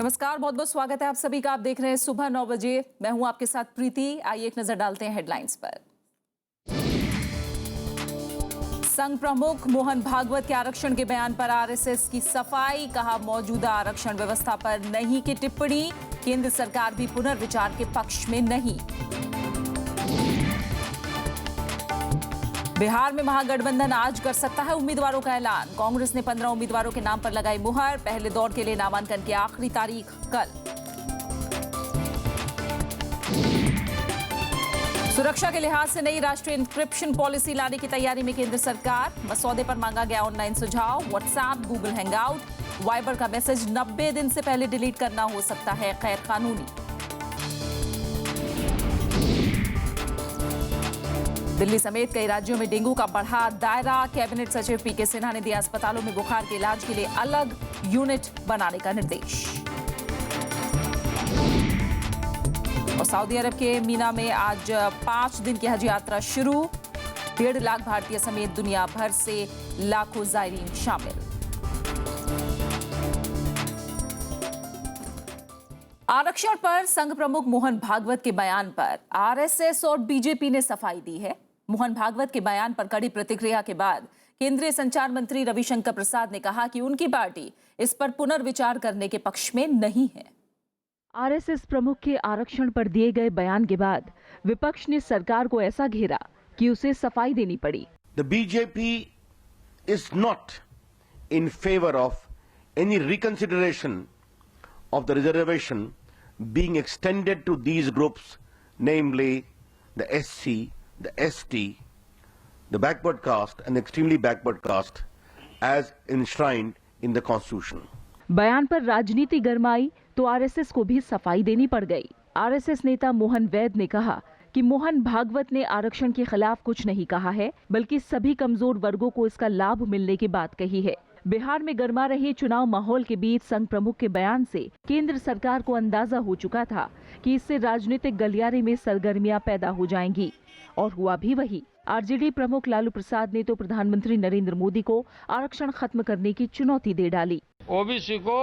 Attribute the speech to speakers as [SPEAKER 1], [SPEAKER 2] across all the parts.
[SPEAKER 1] नमस्कार, बहुत बहुत स्वागत है आप सभी का। आप देख रहे हैं सुबह 9 बजे। मैं हूं आपके साथ प्रीति। आइए एक नजर डालते हैं हेडलाइंस पर। संघ प्रमुख मोहन भागवत के आरक्षण के बयान पर आरएसएस की सफाई। कहा, मौजूदा आरक्षण व्यवस्था पर नहीं की टिप्पणी। केंद्र सरकार भी पुनर्विचार के पक्ष में नहीं। बिहार में महागठबंधन आज कर सकता है उम्मीदवारों का ऐलान। कांग्रेस ने 15 उम्मीदवारों के नाम पर लगाई मुहर। पहले दौर के लिए नामांकन की आखिरी तारीख कल। सुरक्षा के लिहाज से नई राष्ट्रीय इंक्रिप्शन पॉलिसी लाने की तैयारी में केंद्र सरकार। मसौदे पर मांगा गया ऑनलाइन सुझाव। व्हाट्सएप, गूगल हैंगआउट, वाइबर का मैसेज 90 दिन से पहले डिलीट करना हो सकता है गैर कानूनी। दिल्ली समेत कई राज्यों में डेंगू का बढ़ा दायरा। कैबिनेट सचिव पीके सिन्हा ने दिया अस्पतालों में बुखार के इलाज के लिए अलग यूनिट बनाने का निर्देश। और सऊदी अरब के मीना में आज 5 दिन की हज यात्रा शुरू। 1.5 लाख भारतीय समेत दुनिया भर से लाखों जायरीन शामिल। आरक्षण पर संघ प्रमुख मोहन भागवत के बयान पर आरएसएस और बीजेपी ने सफाई दी है। मोहन भागवत के बयान पर कड़ी प्रतिक्रिया के बाद केंद्रीय संचार मंत्री रविशंकर प्रसाद ने कहा कि उनकी पार्टी इस पर पुनर्विचार करने के पक्ष में नहीं है।
[SPEAKER 2] आरएसएस प्रमुख के आरक्षण पर दिए गए बयान के बाद विपक्ष ने सरकार को ऐसा घेरा कि उसे सफाई देनी पड़ी।
[SPEAKER 3] The BJP is not in favor of any reconsideration of the reservation being extended to these groups, namely the SC, the ST, the backward caste and extremely backward caste as enshrined in the Constitution.
[SPEAKER 2] बयान पर राजनीति गरमाई तो RSS को भी सफाई देनी पड़ गई। आरएसएस नेता मोहन वैद ने कहा कि मोहन भागवत ने आरक्षण के खिलाफ कुछ नहीं कहा है, बल्कि सभी कमजोर वर्गों को इसका लाभ मिलने की बात कही है। बिहार में गर्मा रहे चुनाव माहौल के बीच संघ प्रमुख के बयान से केंद्र सरकार को अंदाजा हो चुका था कि इससे राजनीतिक गलियारे में सरगर्मियां पैदा हो जाएंगी, और हुआ भी वही। आरजेडी प्रमुख लालू प्रसाद ने तो प्रधानमंत्री नरेंद्र मोदी को आरक्षण खत्म करने की चुनौती दे डाली।
[SPEAKER 4] ओबीसी को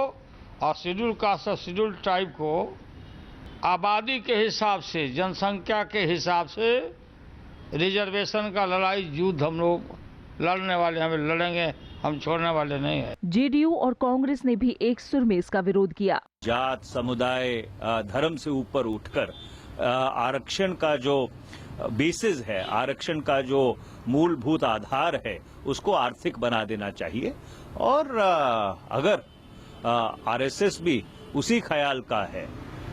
[SPEAKER 4] और शेड्यूल कास्ट और शेड्यूल ट्राइब को आबादी के हिसाब से, जनसंख्या के हिसाब से रिजर्वेशन का लड़ाई युद्ध हम लोग लड़ने वाले, हमें लड़ेंगे, हम छोड़ने वाले नहीं है।
[SPEAKER 2] जेडीयू और कांग्रेस ने भी एक सुर में इसका विरोध किया।
[SPEAKER 5] जात, समुदाय, धर्म से ऊपर उठकर आरक्षण का जो बेसिस है, आरक्षण का जो मूलभूत आधार है, उसको आर्थिक बना देना चाहिए। और अगर आरएसएस भी उसी ख्याल का है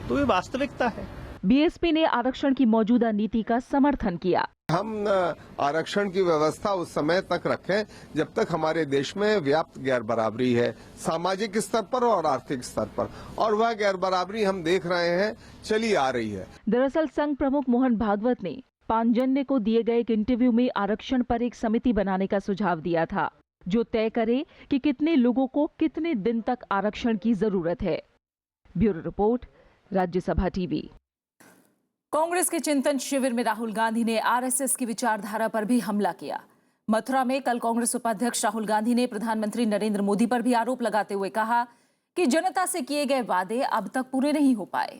[SPEAKER 5] तो ये वास्तविकता है।
[SPEAKER 2] बीएसपी ने आरक्षण की मौजूदा नीति का समर्थन किया।
[SPEAKER 6] हम आरक्षण की व्यवस्था उस समय तक रखें जब तक हमारे देश में व्याप्त गैर बराबरी है, सामाजिक स्तर पर और आर्थिक स्तर पर, और वह गैर बराबरी हम देख रहे हैं चली आ रही है।
[SPEAKER 2] दरअसल संघ प्रमुख मोहन भागवत ने पांजन्य को दिए गए एक इंटरव्यू में आरक्षण पर एक समिति बनाने का सुझाव दिया था, जो तय करे कि कितने लोगों को कितने दिन तक आरक्षण की जरूरत है। Bureau report, Rajya Sabha TV.
[SPEAKER 1] Congress के चिंतन शिविर में राहुल गांधी ने आरएसएस की विचारधारा पर भी हमला किया। मथुरा में कल कांग्रेस उपाध्यक्ष राहुल गांधी ने प्रधानमंत्री नरेंद्र मोदी पर भी आरोप लगाते हुए कहा कि जनता से किए गए वादे अब तक पूरे नहीं हो पाए।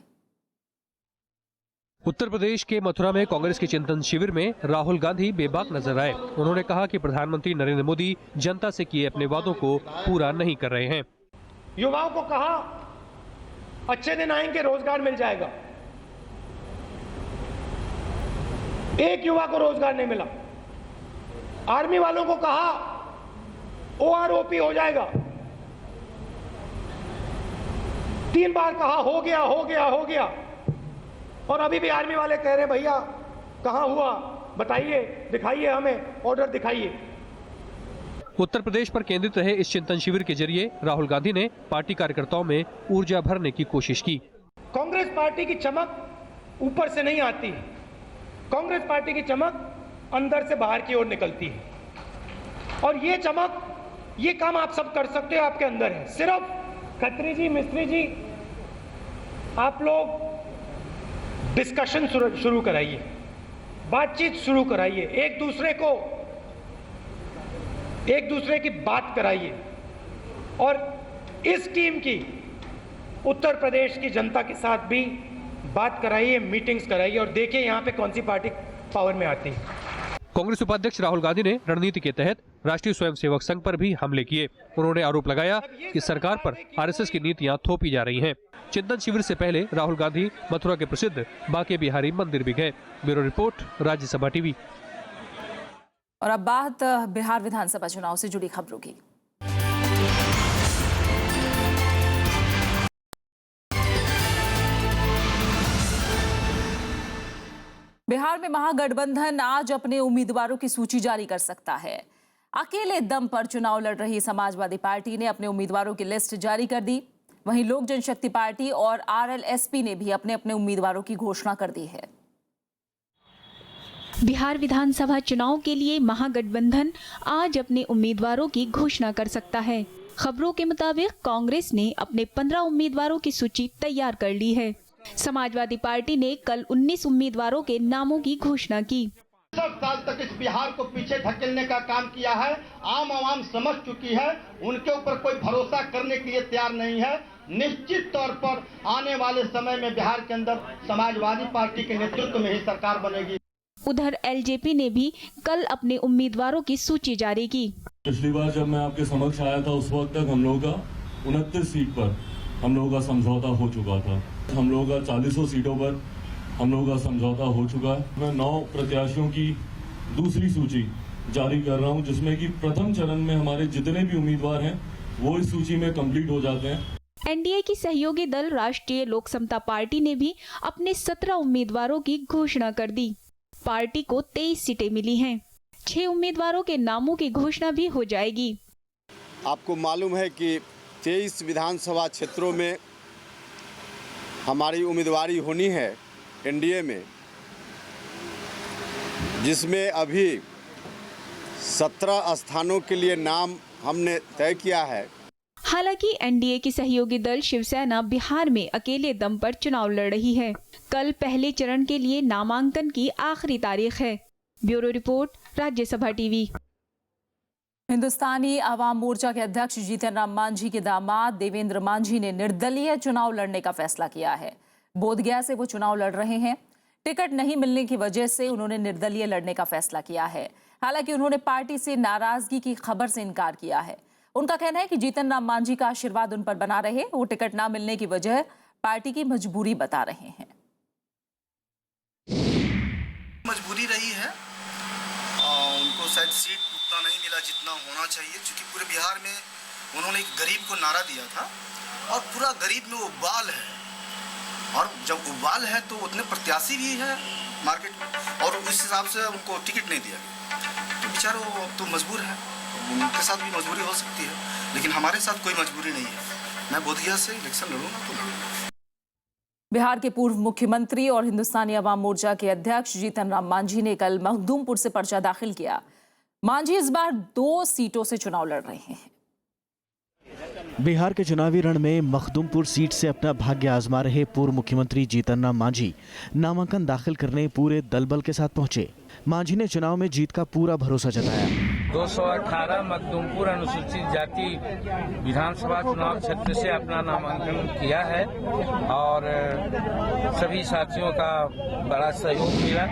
[SPEAKER 7] उत्तर प्रदेश के मथुरा में कांग्रेस के चिंतन शिविर में राहुल गांधी बेबाक नजर आए। उन्होंने कहा कि प्रधानमंत्री नरेंद्र मोदी जनता से किए अपने वादों को पूरा नहीं कर रहे हैं।
[SPEAKER 8] युवाओं को कहा अच्छे दिन आएंगे, रोजगार मिल जाएगा। एक युवा को रोजगार नहीं मिला। आर्मी वालों को कहा ओआरओपी हो जाएगा। 3 बार कहा हो गया हो गया हो गया, और अभी भी आर्मी वाले कह रहे भैया कहां हुआ, बताइए, दिखाइए, हमें ऑर्डर दिखाइए।
[SPEAKER 7] उत्तर प्रदेश पर केंद्रित रहे इस चिंतन शिविर के जरिए राहुल गांधी ने पार्टी कार्यकर्ताओं में ऊर्जा भरने की कोशिश की।
[SPEAKER 8] कांग्रेस पार्टी की चमक ऊपर से नहीं आती, कांग्रेस पार्टी की चमक अंदर से बाहर की ओर निकलती है, और ये चमक, ये काम आप सब कर सकते हो, आपके अंदर है। सिर्फ खत्री जी, मिस्त्री जी, आप लोग डिस्कशन शुरू कराइए, बातचीत शुरू कराइए, एक दूसरे की बात कराइए, और इस टीम की उत्तर प्रदेश की जनता के साथ भी बात कराइए, मीटिंग्स कराइए और देखिए यहाँ पे कौन सी पार्टी पावर में आती है।
[SPEAKER 7] कांग्रेस उपाध्यक्ष राहुल गांधी ने रणनीति के तहत राष्ट्रीय स्वयंसेवक संघ पर भी हमले किए। उन्होंने आरोप लगाया कि सरकार पर आरएसएस की नीतियां थोपी जा रही हैं। चिंतन शिविर से पहले राहुल गांधी मथुरा के प्रसिद्ध बांके बिहारी मंदिर भी गए। Bureau report, Rajya Sabha TV.
[SPEAKER 1] और अब बात बिहार विधानसभा चुनाव से जुड़ी खबरों की। बिहार में महागठबंधन आज अपने उम्मीदवारों की सूची जारी कर सकता है। अकेले दम पर चुनाव लड़ रही समाजवादी पार्टी ने अपने उम्मीदवारों की लिस्ट जारी कर दी। वहीं लोक जनशक्ति पार्टी और आरएलएसपी ने भी अपने अपने उम्मीदवारों की घोषणा कर दी है।
[SPEAKER 9] बिहार विधानसभा चुनाव के लिए महागठबंधन आज अपने उम्मीदवारों की घोषणा कर सकता है। खबरों के मुताबिक कांग्रेस ने अपने 15 उम्मीदवारों की सूची तैयार कर ली है। समाजवादी पार्टी ने कल 19 उम्मीदवारों के नामों की घोषणा की।
[SPEAKER 10] 10 साल तक इस बिहार को पीछे धकेलने का काम किया है। आम आवाम समझ चुकी है, उनके ऊपर कोई भरोसा करने के लिए तैयार नहीं है। निश्चित तौर पर आने वाले समय में बिहार के अंदर समाजवादी पार्टी के नेतृत्व में ही सरकार बनेगी।
[SPEAKER 9] उधर एलजेपी ने भी कल अपने उम्मीदवारों की सूची जारी की।
[SPEAKER 11] पिछली बार जब मैं आपके समक्ष आया था उस वक्त तक हम लोगों का 29 सीट पर हम लोगों का समझौता हो चुका था। हम लोगों का 40 सीटों पर हम लोगों का समझौता हो चुका है। मैं 9 प्रत्याशियों की दूसरी सूची जारी कर रहा हूं, जिसमें कि प्रथम चरण में हमारे जितने भी उम्मीदवार हैं वो इस सूची में कंप्लीट हो जाते हैं।
[SPEAKER 9] एनडीए की सहयोगी दल राष्ट्रीय लोक समता पार्टी ने भी अपने 17 उम्मीदवारों की घोषणा कर दी। पार्टी को 23 सीटें मिली हैं। 6 उम्मीदवारों के नामों की घोषणा भी हो जाएगी।
[SPEAKER 12] आपको मालूम है कि 23 विधानसभा क्षेत्रों में हमारी उम्मीदवारी होनी है एनडीए में, जिसमें अभी 17 स्थानों के लिए नाम हमने तय किया है।
[SPEAKER 9] हालांकि एनडीए की सहयोगी दल शिवसेना बिहार में अकेले दम पर चुनाव लड़ रही है। कल पहले चरण के लिए नामांकन की आखिरी तारीख है। Bureau report, Rajya Sabha TV.
[SPEAKER 1] Hindustani Awam Morcha के अध्यक्ष जीतन राम मांझी के दामाद देवेंद्र मांझी ने निर्दलीय चुनाव लड़ने का फैसला किया है। बोधगया से वो चुनाव लड़ रहे हैं। टिकट नहीं मिलने की वजह से उन्होंने निर्दलीय लड़ने का फैसला किया है। हालांकि उन्होंने पार्टी से नाराजगी की खबर से इनकार किया है। उनका कहना है कि जीतन राम मांझी का आशीर्वाद उन पर बना रहे। वो टिकट ना मिलने की वजह पार्टी की मजबूरी बता रहे हैं।
[SPEAKER 13] मजबूरी रही है, उनको शायद सीट उतना नहीं मिला जितना होना चाहिए, क्योंकि पूरे बिहार में उन्होंने एक गरीब को नारा दिया था और पूरा गरीब में उबाल है, और जब उबाल है तो उतने प्रत्याशी भी है मार्केट में, और उस हिसाब से उनको टिकट नहीं दिया गया। तो बेचारे वो तो मजबूर है, उनके साथ भी मजबूरी हो सकती है, लेकिन हमारे साथ कोई मजबूरी नहीं है। मैं बोधगया से इलेक्शन लड़ूंगा तो लड़ूंगा।
[SPEAKER 1] बिहार के पूर्व मुख्यमंत्री और हिंदुस्तानी अवाम मोर्चा के अध्यक्ष जीतन राम मांझी ने कल मखदूमपुर से पर्चा दाखिल किया। मांझी इस बार 2 सीटों से चुनाव लड़ रहे हैं।
[SPEAKER 14] बिहार के चुनावी रण में मखदूमपुर सीट से अपना भाग्य आजमा रहे पूर्व मुख्यमंत्री जीतन राम मांझी नामांकन दाखिल करने पूरे दलबल के साथ पहुंचे। मांझी ने चुनाव में जीत का पूरा भरोसा जताया।
[SPEAKER 15] 218 मखदूमपुर अनुसूचित जाति विधानसभा चुनाव क्षेत्र से अपना नामांकन किया है और सभी साथियों का बड़ा सहयोग मिला।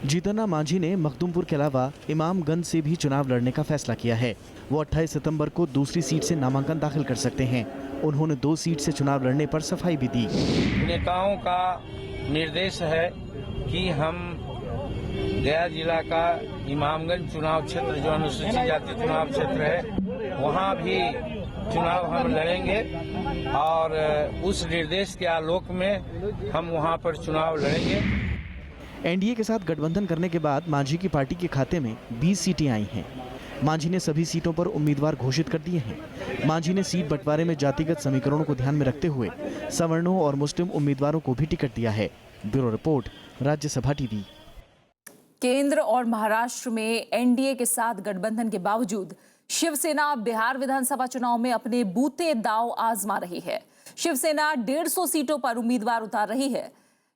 [SPEAKER 14] जीतन राम मांझी ने मखदूमपुर के अलावा इमामगंज से भी चुनाव लड़ने का फैसला किया है। वो 28 सितंबर को दूसरी सीट से नामांकन दाखिल कर सकते हैं। उन्होंने 2 सीट से चुनाव लड़ने पर सफाई भी दी।
[SPEAKER 15] नेताओं का निर्देश है कि हम गया जिला का इमामगंज चुनाव क्षेत्र जो अनुसूचित जाति चुनाव क्षेत्र है वहाँ भी चुनाव हम लड़ेंगे और उस निर्देश के आलोक में हम वहाँ पर चुनाव लड़ेंगे।
[SPEAKER 14] एनडीए के साथ गठबंधन करने के बाद मांझी की पार्टी के खाते में 20 सीटें आई हैं। मांझी ने सभी सीटों पर उम्मीदवार घोषित कर दिए हैं। मांझी ने सीट बंटवारे में जातिगत समीकरणों को ध्यान में रखते हुए सवर्णों और मुस्लिम उम्मीदवारों को भी टिकट दिया है। Bureau report, Rajya Sabha TV.
[SPEAKER 1] केंद्र और महाराष्ट्र में एनडीए के साथ गठबंधन के बावजूद शिवसेना बिहार विधानसभा चुनाव में अपने बूते दांव आजमा रही है। शिवसेना 150 सीटों पर उम्मीदवार उतार रही है।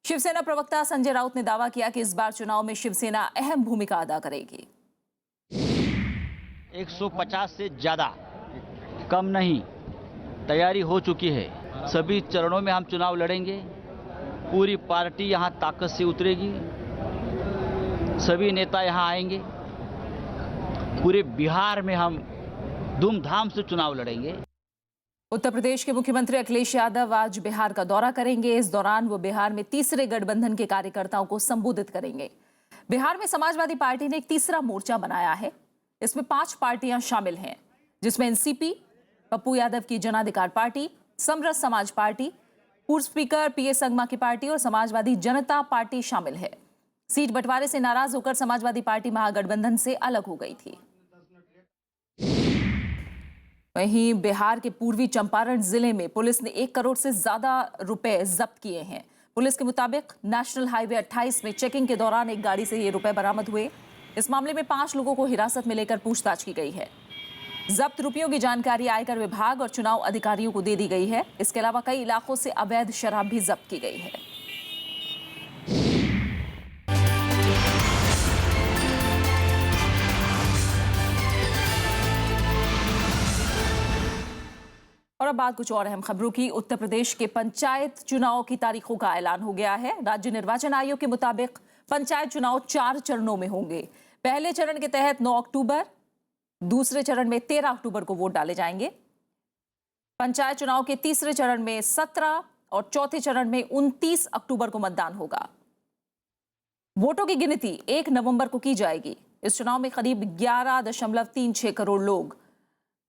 [SPEAKER 1] शिवसेना प्रवक्ता संजय राउत ने दावा किया कि इस बार चुनाव में शिवसेना अहम भूमिका अदा करेगी।
[SPEAKER 16] 150 से ज्यादा कम नहीं तैयारी हो चुकी है सभी चरणों में हम चुनाव लड़ेंगे। पूरी पार्टी यहाँ ताकत से उतरेगी, सभी नेता यहाँ आएंगे। पूरे बिहार में हम धूमधाम से चुनाव लड़ेंगे।
[SPEAKER 1] उत्तर प्रदेश के मुख्यमंत्री अखिलेश यादव आज बिहार का दौरा करेंगे। इस दौरान वो बिहार में तीसरे गठबंधन के कार्यकर्ताओं को संबोधित करेंगे। बिहार में समाजवादी पार्टी ने एक तीसरा मोर्चा बनाया है। इसमें 5 पार्टियां शामिल हैं, जिसमें एनसीपी, पप्पू यादव की जन अधिकार पार्टी, समरस समाज पार्टी, पूर्व स्पीकर पीएस संगमा की पार्टी और समाजवादी जनता पार्टी शामिल है। सीट बंटवारे से नाराज होकर समाजवादी पार्टी महागठबंधन से अलग हो गई थी। वहीं बिहार के पूर्वी चंपारण जिले में पुलिस ने 1 करोड़ से ज्यादा रुपए जब्त किए हैं। पुलिस के मुताबिक नेशनल हाईवे 28 में चेकिंग के दौरान एक गाड़ी से ये रुपए बरामद हुए। इस मामले में 5 लोगों को हिरासत में लेकर पूछताछ की गई है। जब्त रुपयों की जानकारी आयकर विभाग और चुनाव अधिकारियों को दे दी गई है। इसके अलावा कई इलाकों से अवैध शराब भी जब्त की गई है। और अब बात कुछ और अहम खबरों की। उत्तर प्रदेश के पंचायत चुनाव की तारीखों का ऐलान हो गया है। राज्य निर्वाचन आयोग के मुताबिक पंचायत चुनाव 4 चरणों में होंगे। पहले चरण के तहत 9 अक्टूबर, दूसरे चरण में 13 अक्टूबर को वोट डाले जाएंगे। पंचायत चुनाव के तीसरे चरण में 17 और चौथे चरण में 29 अक्टूबर को मतदान होगा। वोटों की गिनती 1 नवंबर को की जाएगी। इस चुनाव में करीब 11.36 करोड़ लोग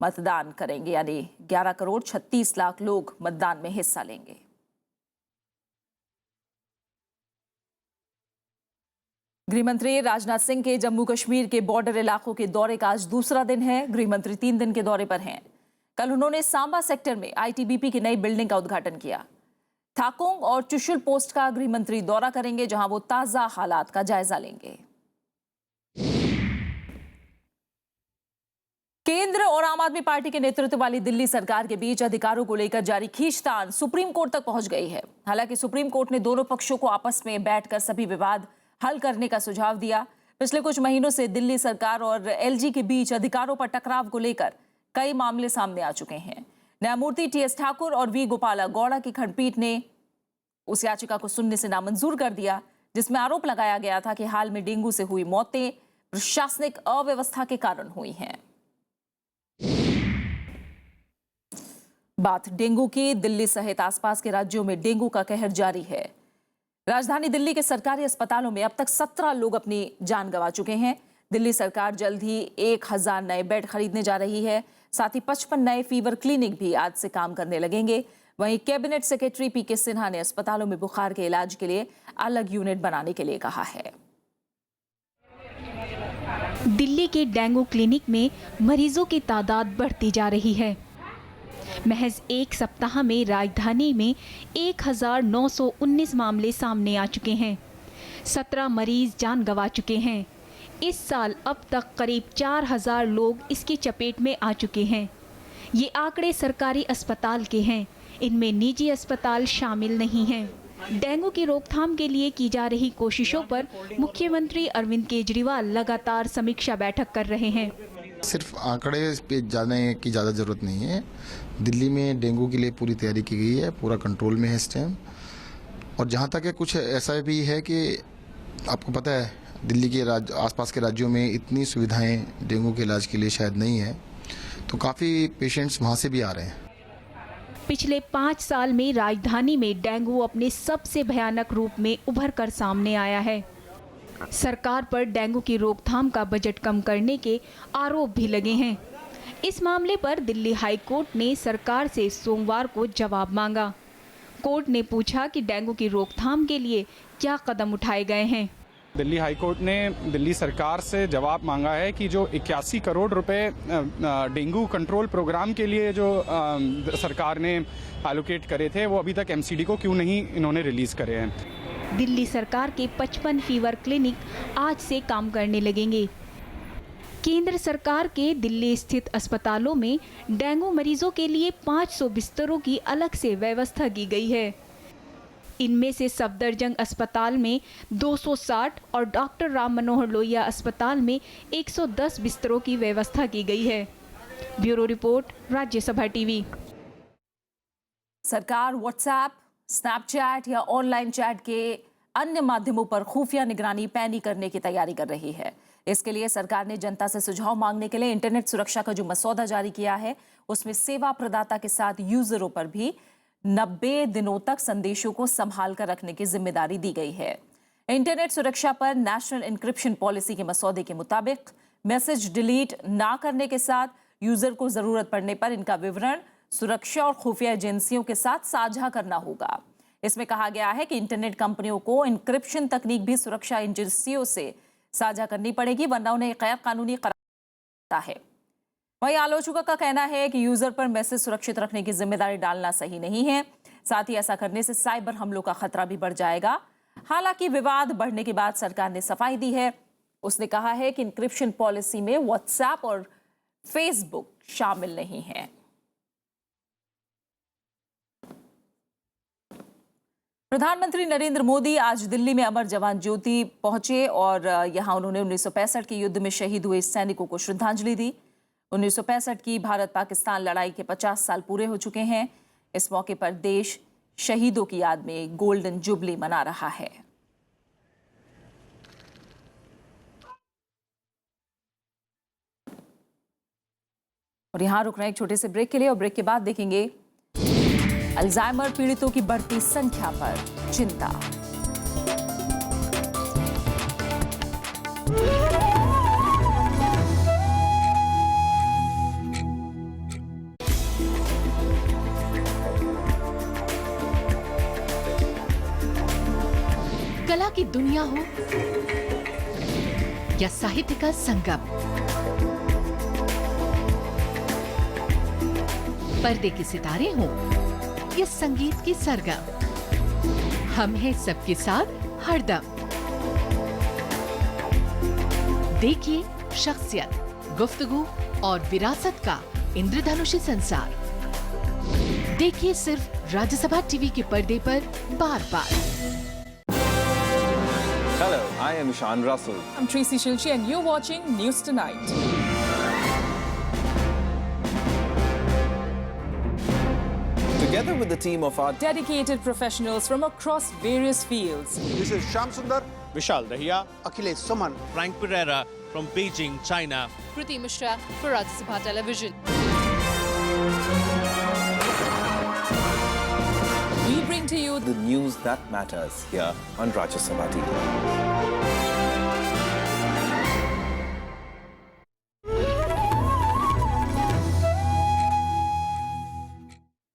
[SPEAKER 1] मतदान करेंगे, यानी 11 करोड़ 36 लाख लोग मतदान में हिस्सा लेंगे। गृहमंत्री राजनाथ सिंह के जम्मू कश्मीर के बॉर्डर इलाकों के दौरे का आज दूसरा दिन है। गृहमंत्री 3 दिन के दौरे पर हैं। कल उन्होंने सांबा सेक्टर में आईटीबीपी की नई बिल्डिंग का उद्घाटन किया। थाकोंग और चुशुल पोस्ट का गृहमंत्री दौरा करेंगे, जहां वो ताजा हालात का जायजा लेंगे। केंद्र और आम आदमी पार्टी के नेतृत्व वाली दिल्ली सरकार के बीच अधिकारों को लेकर जारी खींचतान सुप्रीम कोर्ट तक पहुंच गई है। हालांकि सुप्रीम कोर्ट ने दोनों पक्षों को आपस में बैठकर सभी विवाद हल करने का सुझाव दिया। पिछले कुछ महीनों से दिल्ली सरकार और एलजी के बीच अधिकारों पर टकराव को लेकर कई मामले सामने आ चुके हैं। न्यायमूर्ति टीएस ठाकुर और वी गोपाला गौड़ा की खंडपीठ ने उस याचिका को सुनने से नामंजूर कर दिया, जिसमें आरोप लगाया गया था कि हाल में डेंगू से हुई मौतें प्रशासनिक अव्यवस्था के कारण हुई हैं। बात डेंगू की। दिल्ली सहित आसपास के राज्यों में डेंगू का कहर जारी है। राजधानी दिल्ली के सरकारी अस्पतालों में अब तक 17 लोग अपनी जान गंवा चुके हैं। दिल्ली सरकार जल्द ही 1000 नए बेड खरीदने जा रही है। साथ ही 55 नए फीवर क्लिनिक भी आज से काम करने लगेंगे। वहीं कैबिनेट सेक्रेटरी पीके सिन्हा ने अस्पतालों में बुखार के इलाज के लिए अलग यूनिट बनाने के लिए कहा है।
[SPEAKER 9] दिल्ली के डेंगू क्लिनिक में मरीजों की तादाद बढ़ती जा रही है। महज 1 सप्ताह में राजधानी में 1919 मामले सामने आ चुके हैं। 17 मरीज जान गंवा चुके हैं। इस साल अब तक करीब 4000 लोग इसकी चपेट में आ चुके हैं। ये आंकड़े सरकारी अस्पताल के हैं, इनमें निजी अस्पताल शामिल नहीं हैं। डेंगू की रोकथाम के लिए की जा रही कोशिशों पर मुख्यमंत्री अरविंद केजरीवाल लगातार समीक्षा बैठक कर रहे हैं।
[SPEAKER 17] सिर्फ आंकड़े पे जाने की ज़्यादा ज़रूरत नहीं है। दिल्ली में डेंगू के लिए पूरी तैयारी की गई है, पूरा कंट्रोल में है इस टाइम। और जहाँ तक है कुछ ऐसा भी है कि आपको पता है दिल्ली के आसपास के राज्यों में इतनी सुविधाएं डेंगू के इलाज के लिए शायद नहीं है, तो काफ़ी पेशेंट्स वहाँ से भी आ रहे हैं।
[SPEAKER 9] पिछले 5 साल में राजधानी में डेंगू अपने सबसे भयानक रूप में उभर कर सामने आया है। सरकार पर डेंगू की रोकथाम का बजट कम करने के आरोप भी लगे हैं। इस मामले पर दिल्ली हाई कोर्ट ने सरकार से सोमवार को जवाब मांगा। कोर्ट ने पूछा कि डेंगू की रोकथाम के लिए क्या कदम उठाए गए हैं।
[SPEAKER 18] दिल्ली हाई कोर्ट ने दिल्ली सरकार से जवाब मांगा है कि जो 81 करोड़ रुपए डेंगू कंट्रोल प्रोग्राम के लिए जो सरकार ने एलोकेट करे थे, वो अभी तक एमसीडी को क्यों नहीं इन्होंने रिलीज करे हैं।
[SPEAKER 9] दिल्ली सरकार के 55 फीवर क्लिनिक आज से काम करने लगेंगे। केंद्र सरकार के दिल्ली स्थित अस्पतालों में डेंगू मरीजों के लिए 500 बिस्तरों की अलग से व्यवस्था की गई है। इनमें से सफदरजंग अस्पताल में 260 और डॉक्टर राम मनोहर लोहिया अस्पताल में 110 बिस्तरों की व्यवस्था की गई है। Bureau report, Rajya Sabha TV.
[SPEAKER 1] सरकार व्हाट्सएप, स्नैपचैट या ऑनलाइन चैट के अन्य माध्यमों पर खुफिया निगरानी पैनी करने की तैयारी कर रही है। इसके लिए सरकार ने जनता से सुझाव मांगने के लिए इंटरनेट सुरक्षा का जो मसौदा जारी किया है, उसमें सेवा प्रदाता के साथ यूजरों पर भी 90 दिनों तक संदेशों को संभाल कर रखने की जिम्मेदारी दी गई है। इंटरनेट सुरक्षा पर नेशनल इंक्रिप्शन पॉलिसी के मसौदे के मुताबिक मैसेज डिलीट ना करने के साथ यूजर को जरूरत पड़ने पर इनका विवरण सुरक्षा और खुफिया एजेंसियों के साथ साझा करना होगा। इसमें कहा गया है कि इंटरनेट कंपनियों को इंक्रिप्शन तकनीक भी सुरक्षा एजेंसियों से साझा करनी पड़ेगी, वरना उन्हें गैर कानूनी करार देता है। वहीं आलोचकों का कहना है कि यूजर पर मैसेज सुरक्षित रखने की जिम्मेदारी डालना सही नहीं है। साथ ही ऐसा करने से साइबर हमलों का खतरा भी बढ़ जाएगा। हालांकि विवाद बढ़ने के बाद सरकार ने सफाई दी है। उसने कहा है कि इंक्रिप्शन पॉलिसी में व्हाट्सएप और फेसबुक शामिल नहीं है। प्रधानमंत्री नरेंद्र मोदी आज दिल्ली में अमर जवान ज्योति पहुंचे और यहां उन्होंने 1965 के युद्ध में शहीद हुए सैनिकों को श्रद्धांजलि दी। 1965 की भारत पाकिस्तान लड़ाई के 50 साल पूरे हो चुके हैं। इस मौके पर देश शहीदों की याद में गोल्डन जुबली मना रहा है। और यहां रुक रहे हैं एक छोटे से ब्रेक के लिए, और ब्रेक के बाद देखेंगे अल्जाइमर पीड़ितों की बढ़ती संख्या पर चिंता।
[SPEAKER 19] कला की दुनिया हो या साहित्य का संगम, पर्दे के सितारे हों या संगीत की सरगम, हम हैं सबके साथ हरदम। देखिए शख्सियत, गुफ्तगू और विरासत का इंद्रधनुषी संसार। देखिए सिर्फ राज्यसभा टीवी के पर्दे पर बार बार।
[SPEAKER 20] Hello, I am Ishan Russell.
[SPEAKER 21] I'm Tracy Shilchi and you're watching News Tonight.
[SPEAKER 20] Together with the team of our
[SPEAKER 21] dedicated professionals from across various fields.
[SPEAKER 22] This is Shyam Sundar,
[SPEAKER 23] Vishal Dahiya,
[SPEAKER 22] Akhilesh Suman,
[SPEAKER 23] Frank Pereira from Beijing, China.
[SPEAKER 21] Kriti Mishra for Rajya Sabha Television. We bring to you
[SPEAKER 20] the news that matters here on Rajya Sabha TV.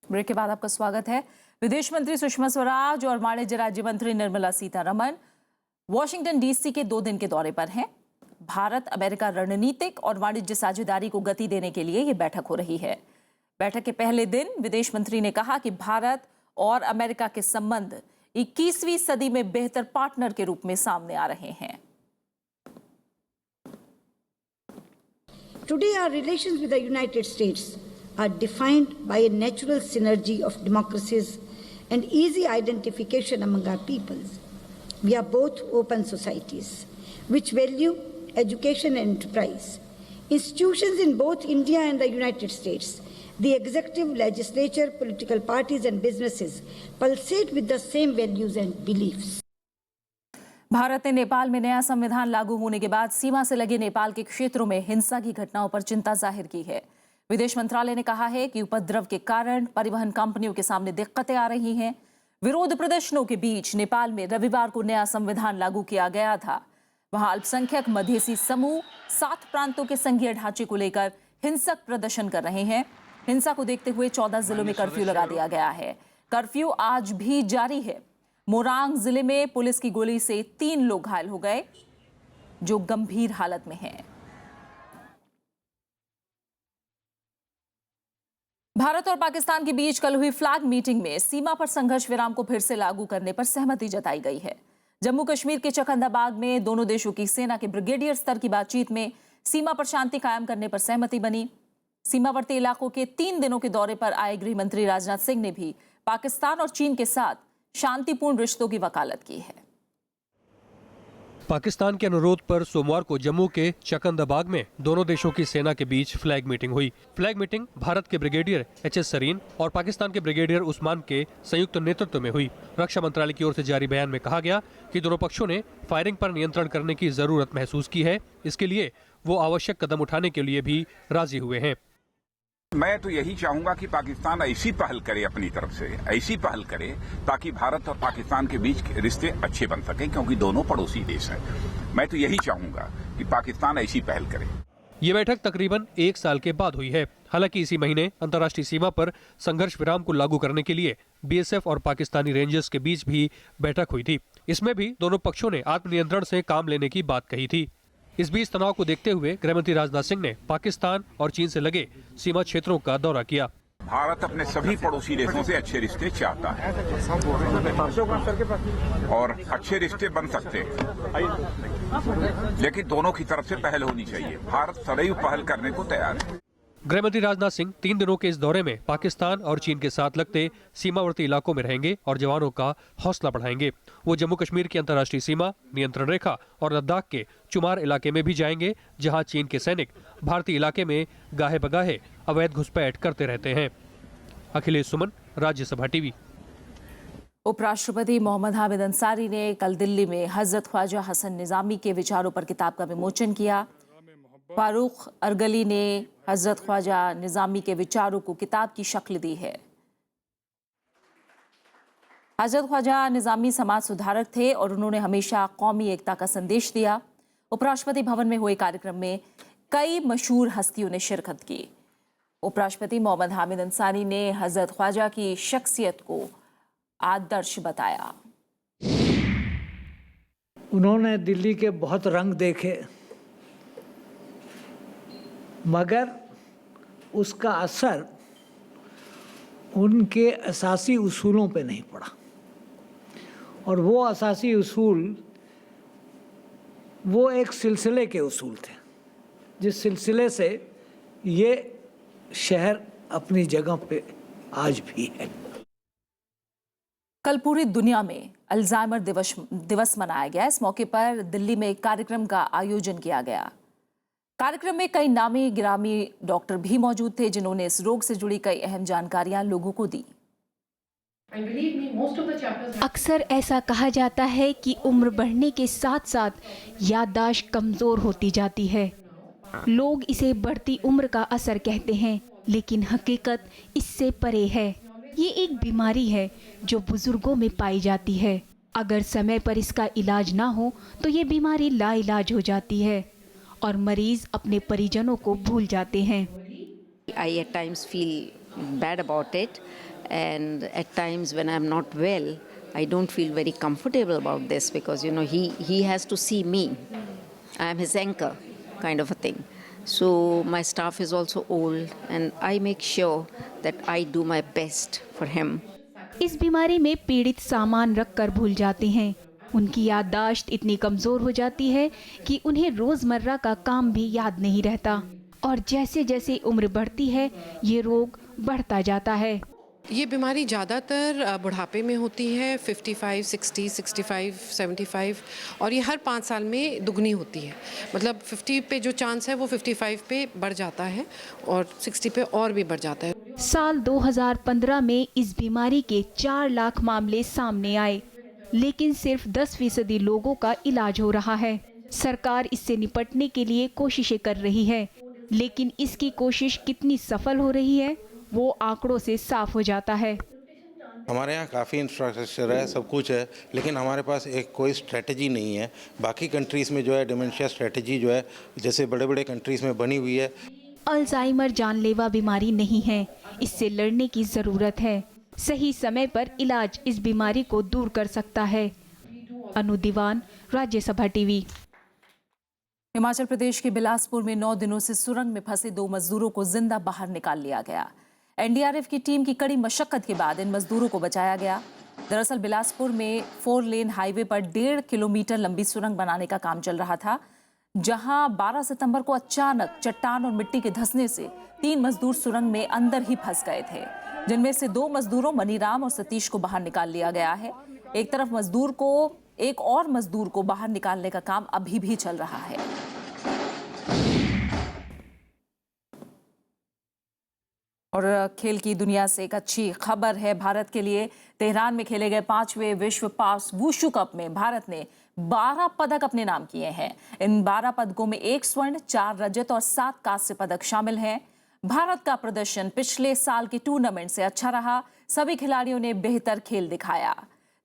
[SPEAKER 1] Break के बाद आपका स्वागत है। विदेश मंत्री सुषमा स्वराज और वाणिज्य राज्य मंत्री निर्मला सीतारमण वॉशिंगटन डीसी के 2 दिन के दौरे पर हैं। भारत अमेरिका रणनीतिक और वाणिज्य साझेदारी को गति देने के लिए ये बैठक हो रही है। बैठक के पहले दिन विदेश मंत्री ने कहा कि भारत और अमेरिका के संबंध 21वीं सदी में बेहतर पार्टनर के रूप में सामने आ रहे हैं।
[SPEAKER 24] Today our relations with the United States are defined by a natural synergy of democracies and easy identification among our peoples. We are both open societies which value education and enterprise. Institutions in both India and the United States, the executive, legislature, political parties and businesses pulsate with the same values and beliefs.
[SPEAKER 1] Bharat ने नेपाल में नया संविधान लागू होने के बाद सीमा से लगे नेपाल के क्षेत्रों में हिंसा की घटनाओं पर चिंता जाहिर की है। विदेश मंत्रालय ने कहा है कि उपद्रव के कारण परिवहन कंपनियों के सामने दिक्कतें आ रही हैं। विरोध प्रदर्शनों के बीच नेपाल में रविवार को नया संविधान लागू किया गया था। वहां अल्पसंख्यक मधेसी समूह 7 प्रांतों के संघीय ढांचे को लेकर हिंसक प्रदर्शन कर रहे हैं। हिंसा को देखते हुए 14 जिलों में कर्फ्यू लगा दिया गया है। कर्फ्यू आज भी जारी है। मोरांग जिले में पुलिस की गोली से 3 लोग घायल हो गए, जो गंभीर हालत में हैं। भारत और पाकिस्तान के बीच कल हुई फ्लैग मीटिंग में सीमा पर संघर्ष विराम को फिर से लागू करने पर सहमति जताई गई है। जम्मू कश्मीर के चकंदाबाग में दोनों देशों की सेना के ब्रिगेडियर स्तर की बातचीत में सीमा पर शांति कायम करने पर सहमति बनी। सीमावर्ती इलाकों के 3 दिनों के दौरे पर आए गृह मंत्री राजनाथ सिंह ने भी पाकिस्तान और चीन के साथ शांतिपूर्ण रिश्तों की वकालत की है।
[SPEAKER 7] पाकिस्तान के अनुरोध पर सोमवार को जम्मू के चकंदबाग में दोनों देशों की सेना के बीच फ्लैग मीटिंग हुई। फ्लैग मीटिंग भारत के ब्रिगेडियर एच.एस. सरीन और पाकिस्तान के ब्रिगेडियर उस्मान के संयुक्त नेतृत्व में हुई। रक्षा मंत्रालय की ओर से जारी बयान में कहा गया कि दोनों पक्षों ने फायरिंग पर नियंत्रण करने की जरूरत महसूस की है। इसके लिए वो आवश्यक कदम उठाने के लिए भी राजी हुए हैं।
[SPEAKER 3] मैं तो यही चाहूंगा कि पाकिस्तान ऐसी पहल करे, अपनी तरफ से ऐसी पहल करे ताकि भारत और पाकिस्तान के बीच रिश्ते अच्छे बन सकें, क्योंकि दोनों पड़ोसी देश हैं। मैं तो यही चाहूंगा कि पाकिस्तान ऐसी पहल करे।
[SPEAKER 7] ये बैठक तकरीबन 1 साल के बाद हुई है। हालांकि इसी महीने अंतर्राष्ट्रीय सीमा पर संघर्ष विराम को लागू करने के लिए बीएसएफ और पाकिस्तानी रेंजर्स के बीच भी बैठक हुई थी। इसमें भी दोनों पक्षों ने आत्मनियंत्रण से काम लेने की बात कही थी। इस बीच तनाव को देखते हुए गृहमंत्री राजनाथ सिंह ने पाकिस्तान और चीन से लगे सीमा क्षेत्रों का दौरा किया।
[SPEAKER 3] भारत अपने सभी पड़ोसी देशों से अच्छे रिश्ते चाहता है और अच्छे रिश्ते बन सकते हैं, लेकिन दोनों की तरफ से पहल होनी चाहिए। भारत सदैव पहल करने को तैयार है।
[SPEAKER 7] गृहमंत्री राजनाथ सिंह 3 दिनों के इस दौरे में पाकिस्तान और चीन के साथ लगते सीमावर्ती इलाकों में रहेंगे और जवानों का हौसला बढ़ाएंगे। वो जम्मू कश्मीर की अंतर्राष्ट्रीय सीमा, नियंत्रण रेखा और लद्दाख के चुमार इलाके में भी जाएंगे, जहां चीन के सैनिक भारतीय इलाके में गाहे बगाहे अवैध घुसपैठ करते रहते हैं। अखिलेश सुमन, राज्यसभा टीवी।
[SPEAKER 1] उपराष्ट्रपति मोहम्मद हामिद अंसारी ने कल दिल्ली में हजरत ख्वाजा हसन निजामी के विचारों पर किताब का विमोचन किया। फारूक अरगली ने हजरत ख्वाजा निजामी के विचारों को किताब की शक्ल दी है। हजरत ख्वाजा निजामी समाज सुधारक थे और उन्होंने हमेशा कौमी एकता का संदेश दिया। उपराष्ट्रपति भवन में हुए कार्यक्रम में कई मशहूर हस्तियों ने शिरकत की। उपराष्ट्रपति मोहम्मद हामिद अंसारी ने हजरत ख्वाजा की शख्सियत को आदर्श बताया।
[SPEAKER 4] उन्होंने दिल्ली के बहुत रंग देखे, मगर उसका असर उनके असासी उसूलों पे नहीं पड़ा। और वो असासी उसूल वो एक सिलसिले के उसूल थे, जिस सिलसिले से ये शहर अपनी जगह पे आज भी है।
[SPEAKER 1] कल पूरी दुनिया में अल्जाइमर दिवस मनाया गया। इस मौके पर दिल्ली में एक कार्यक्रम का आयोजन किया गया। कार्यक्रम में कई नामी गिरामी डॉक्टर भी मौजूद थे, जिन्होंने इस रोग से जुड़ी कई अहम जानकारियां लोगों को दी।
[SPEAKER 9] अक्सर ऐसा कहा जाता है कि उम्र बढ़ने के साथ साथ याददाश्त कमजोर होती जाती है। लोग इसे बढ़ती उम्र का असर कहते हैं, लेकिन हकीकत इससे परे है। ये एक बीमारी है जो बुजुर्गों में पाई जाती है। अगर समय पर इसका इलाज ना हो तो ये बीमारी लाइलाज हो जाती है और मरीज अपने परिजनों को भूल जाते हैं।
[SPEAKER 5] I at times feel bad about it, and at times when I'm not well, I don't feel very comfortable about this because he has to see me. I am his anchor, kind of a thing. So my staff is also old, and I make sure that I do my best for him.
[SPEAKER 9] इस बीमारी में पीड़ित सामान रखकर भूल जाते हैं। उनकी याददाश्त इतनी कमजोर हो जाती है कि उन्हें रोजमर्रा का काम भी याद नहीं रहता, और जैसे जैसे उम्र बढ़ती है ये रोग बढ़ता जाता है।
[SPEAKER 6] ये बीमारी ज़्यादातर बुढ़ापे में होती है, 55, 60, 65, 75, और ये हर 5 साल में दुगनी होती है। मतलब 50 पे जो चांस है वो 55 पे बढ़ जाता है और 60 पे और भी बढ़ जाता है।
[SPEAKER 9] साल 2015 में इस बीमारी के 4 लाख मामले सामने आए, लेकिन सिर्फ 10% लोगों का इलाज हो रहा है। सरकार इससे निपटने के लिए कोशिशें कर रही है, लेकिन इसकी कोशिश कितनी सफल हो रही है वो आंकड़ों से साफ हो जाता है।
[SPEAKER 25] हमारे यहाँ काफ़ी इंफ्रास्ट्रक्चर है, सब कुछ है, लेकिन हमारे पास एक कोई स्ट्रेटजी नहीं है। बाकी कंट्रीज़ में जो है डिमेंशिया स्ट्रेटजी जो है जैसे बड़े बड़े कंट्रीज़ में बनी हुई है।
[SPEAKER 9] अल्जाइमर जानलेवा बीमारी नहीं है, इससे लड़ने की ज़रूरत है। सही समय पर इलाज इस बीमारी को दूर कर सकता है। अनु दीवान, राज्यसभा टीवी।
[SPEAKER 1] हिमाचल प्रदेश के बिलासपुर में 9 दिनों से सुरंग में फंसे 2 मजदूरों को जिंदा बाहर निकाल लिया गया। एनडीआरएफ की टीम की कड़ी मशक्कत के बाद इन मजदूरों को बचाया गया। दरअसल बिलासपुर में 4 लेन हाईवे पर 1.5 किलोमीटर लंबी सुरंग बनाने का काम चल रहा था, जहां 12 सितंबर को अचानक चट्टान और मिट्टी के धंसने से 3 मजदूर सुरंग में अंदर ही फंस गए थे, जिनमें से 2 मजदूरों मनीराम और सतीश को बाहर निकाल लिया गया है। एक तरफ मजदूर को एक और मजदूर को बाहर निकालने का काम अभी भी चल रहा है। और खेल की दुनिया से एक अच्छी खबर है भारत के लिए। तेहरान में खेले गए 5वें विश्व पास वुशु कप में भारत ने 12 पदक अपने नाम किए हैं। इन 12 पदकों में 1 स्वर्ण, 4 रजत और 7 कांस्य पदक शामिल हैं। भारत का प्रदर्शन पिछले साल के टूर्नामेंट से अच्छा रहा। सभी खिलाड़ियों ने बेहतर खेल दिखाया।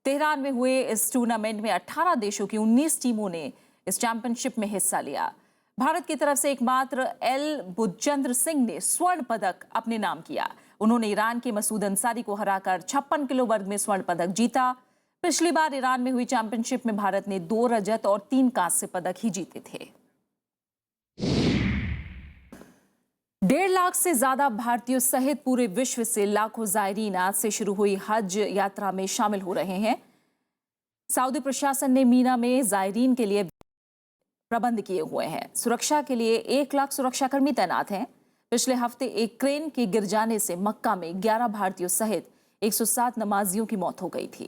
[SPEAKER 1] तेहरान में हुए इस टूर्नामेंट में 18 देशों की 19 टीमों ने इस चैंपियनशिप में हिस्सा लिया। भारत की तरफ से एकमात्र एल बुजचंद्र सिंह ने स्वर्ण पदक अपने नाम किया। उन्होंने ईरान के मसूद अंसारी को हराकर 56 किलो वर्ग में स्वर्ण पदक जीता। पिछली बार ईरान में हुई चैंपियनशिप में भारत ने 2 रजत और 3 कांस्य पदक ही जीते थे। 1.5 लाख से ज्यादा भारतीयों सहित पूरे विश्व से लाखों जायरीन आज से शुरू हुई हज यात्रा में शामिल हो रहे हैं। सऊदी प्रशासन ने मीना में जायरीन के लिए प्रबंध किए हुए हैं। सुरक्षा के लिए 1 लाख सुरक्षाकर्मी तैनात हैं। पिछले हफ्ते एक क्रेन के गिर जाने से मक्का में 11 भारतीयों सहित 107 नमाजियों की मौत हो गई थी।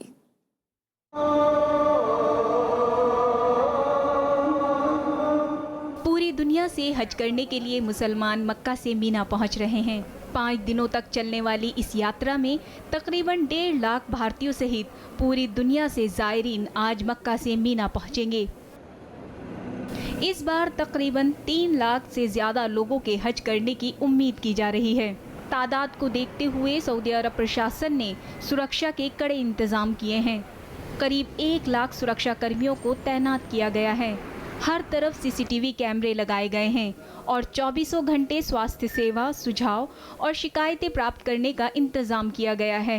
[SPEAKER 9] पूरी दुनिया से हज करने के लिए मुसलमान मक्का से मीना पहुंच रहे हैं। 5 दिनों तक चलने वाली इस यात्रा में तकरीबन 1.5 लाख भारतीयों सहित पूरी दुनिया से जायरीन आज मक्का से मीना पहुंचेंगे। इस बार तकरीबन 3 लाख से ज्यादा लोगों के हज करने की उम्मीद की जा रही है। तादाद को देखते हुए सऊदी अरब प्रशासन ने सुरक्षा के कड़े इंतजाम किए हैं। करीब 1 लाख सुरक्षा कर्मियों को तैनात किया गया है। हर तरफ सीसीटीवी कैमरे लगाए गए हैं और 24 घंटे स्वास्थ्य सेवा, सुझाव और शिकायतें प्राप्त करने का इंतजाम किया गया है।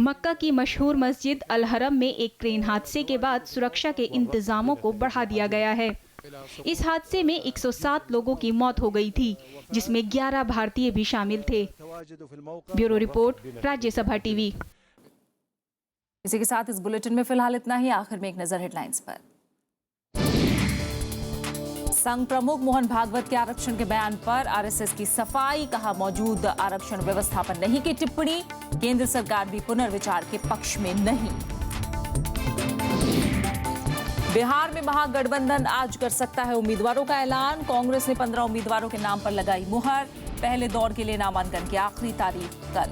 [SPEAKER 9] मक्का की मशहूर मस्जिद अल हरम में एक क्रेन हादसे के बाद सुरक्षा के इंतजामों को बढ़ा दिया गया है। इस हादसे में 107 लोगों की मौत हो गई थी, जिसमें 11 भारतीय भी शामिल थे। Bureau report, Rajya Sabha TV.
[SPEAKER 1] इसी के साथ इस बुलेटिन में फिलहाल इतना ही। आखिर में एक नजर हेडलाइंस पर। संघ प्रमुख मोहन भागवत के आरक्षण के बयान पर आरएसएस की सफाई, कहा मौजूद आरक्षण व्यवस्था पर नहीं की टिप्पणी। केंद्र सरकार भी पुनर्विचार के पक्ष में नहीं। बिहार में महागठबंधन आज कर सकता है उम्मीदवारों का ऐलान। कांग्रेस ने 15 उम्मीदवारों के नाम पर लगाई मुहर। पहले दौर के लिए नामांकन की आखिरी तारीख कल।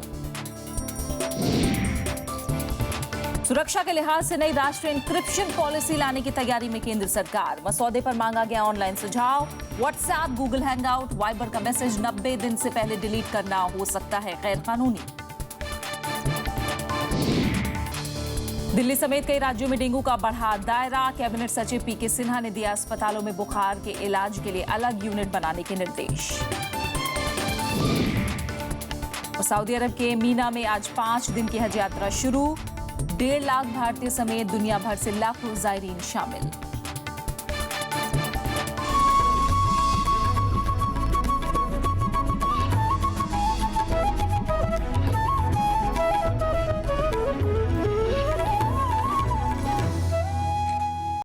[SPEAKER 1] सुरक्षा के लिहाज से नई राष्ट्रीय इंक्रिप्शन पॉलिसी लाने की तैयारी में केंद्र सरकार। मसौदे पर मांगा गया ऑनलाइन सुझाव। व्हाट्सएप, गूगल हैंगआउट, वाइबर का मैसेज 90 दिन से पहले डिलीट करना हो सकता है गैर कानूनी। दिल्ली समेत कई राज्यों में डेंगू का बढ़ा दायरा। कैबिनेट सचिव पीके सिन्हा ने दिया अस्पतालों में बुखार के इलाज के लिए अलग यूनिट बनाने के निर्देश। सऊदी अरब के मीना में आज 5 दिन की हज यात्रा शुरू। 1.5 लाख भारतीय समेत दुनिया भर से लाखों जायरीन शामिल।